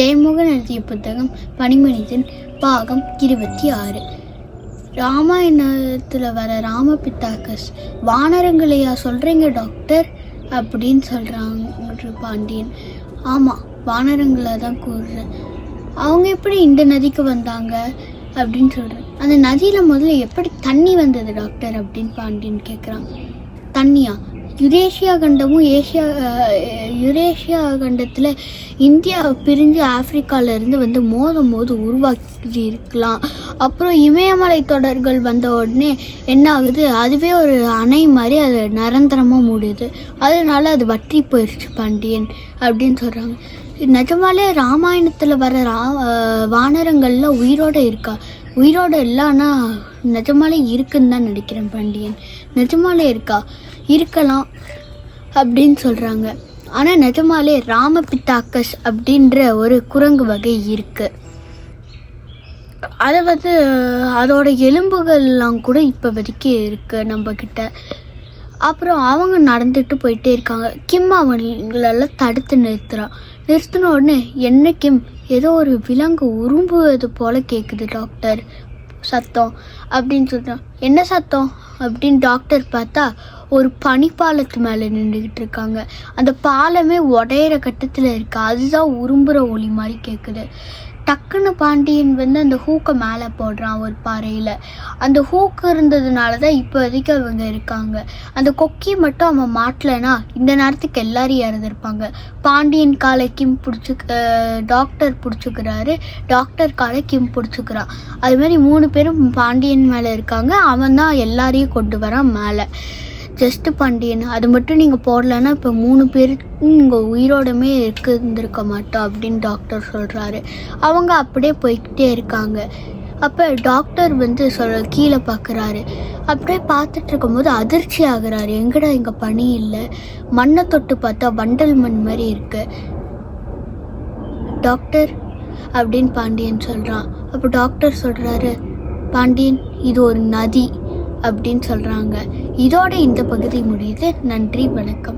ஜெயமோகன் எழுதிய புத்தகம் பனிமனிதன் பாகம் 26. ராமாயணத்தில் வர ராமபித்தாக்கஸ் வானரங்களையா சொல்கிறீங்க டாக்டர் அப்படின்னு சொல்கிறாங்க பாண்டியன். ஆமாம், வானரங்களை தான் கூறுறேன். அவங்க எப்படி இந்த நதிக்கு வந்தாங்க அப்படின்னு சொல்கிறேன். அந்த நதியில் முதல்ல எப்படி தண்ணி வந்தது டாக்டர் அப்படின்னு பாண்டியன் கேட்குறான். தண்ணியா? யுரேஷியா கண்டமும் யுரேஷியா கண்டத்தில் இந்தியா பிரிஞ்சு ஆப்பிரிக்காவிலேருந்து வந்து மோத உருவாக்கி இருக்கலாம். அப்புறம் இமயமலை தொடர்கள் வந்த உடனே என்ன ஆகுது, அதுவே ஒரு அணை மாதிரி அது நிரந்தரமாக மூடுது. அதனால அது வற்றி போயிடுச்சு பாண்டியன் அப்படின்னு சொல்கிறாங்க. நிஜமாலே ராமாயணத்தில் வர வானரங்கள்லாம் உயிரோடு இருக்கா? உயிரோடு இல்லைன்னா நிஜமாலே இருக்குன்னு தான் நினைக்கிறேன் பாண்டியன். நிஜமாலே இருக்கா? இருக்கலாம் அப்படின்னு சொல்கிறாங்க. ஆனால் நிஜமாலே ராமபித்தாக்கஸ் அப்படின்ற ஒரு குரங்கு வகை இருக்குது. அதை வந்து அதோட எலும்புகள்லாம் கூட இப்போ வரைக்கும் இருக்குது நம்மக்கிட்ட. அப்புறம் அவங்க நடந்துட்டு போயிட்டே இருக்காங்க. கிம் அவங்களெல்லாம் தடுத்து நிறுத்தின உடனே என்ன கிம், ஏதோ ஒரு விலங்கு உரும்புவது போல் கேட்குது டாக்டர் சத்தம் அப்படின்னு சொல்கிறான். என்ன சத்தம் அப்படின்னு டாக்டர் பார்த்தா ஒரு பனிப்பாலத்து மேலே நின்றுக்கிட்டு இருக்காங்க. அந்த பாலமே உடையிற கட்டத்தில் இருக்குது. அதுதான் உரும்புகிற ஒளி மாதிரி கேட்குது. டக்குன்னு பாண்டியன் வந்து அந்த ஹூக்கை மேலே போடுறான் ஒரு பாறையில். அந்த ஹூக்கு இருந்ததுனால தான் இப்போ வரைக்கும் அவங்க இருக்காங்க. அந்த கொக்கி மட்டும் அவன் மாட்டலைன்னா இந்த நேரத்துக்கு எல்லாரும் இறந்துருப்பாங்க. பாண்டியன் காலை கிம் டாக்டர் பிடிச்சிக்கிறாரு, டாக்டர் காலை கிம் பிடிச்சிக்கிறான். அதுமாதிரி 3 பேரும் பாண்டியன் மேலே இருக்காங்க. அவன் தான் எல்லாரையும் கொண்டு வரான் மேலே. ஜஸ்ட்டு பாண்டியன் அது மட்டும் நீங்கள் போடலைன்னா இப்போ 3 பேர் நீங்கள் உயிரோடமே இருந்திருக்க மாட்டோம் அப்படின்னு டாக்டர் சொல்கிறாரு. அவங்க அப்படியே போய்கிட்டே இருக்காங்க. அப்போ டாக்டர் வந்து கீழே பார்க்குறாரு. அப்படியே பார்த்துட்டு இருக்கும்போது அதிர்ச்சி ஆகுறாரு. எங்கடா இங்கே பனி இல்லை, மண்ணை தொட்டு பார்த்தா வண்டல் மண் மாதிரி இருக்கு டாக்டர் அப்படின்னு பாண்டியன் சொல்கிறான். அப்போ டாக்டர் சொல்கிறாரு, பாண்டியன் இது ஒரு நதி அப்படின்னு சொல்கிறாங்க. இதோட இந்த பகுதி முடியுது. நன்றி, வணக்கம்.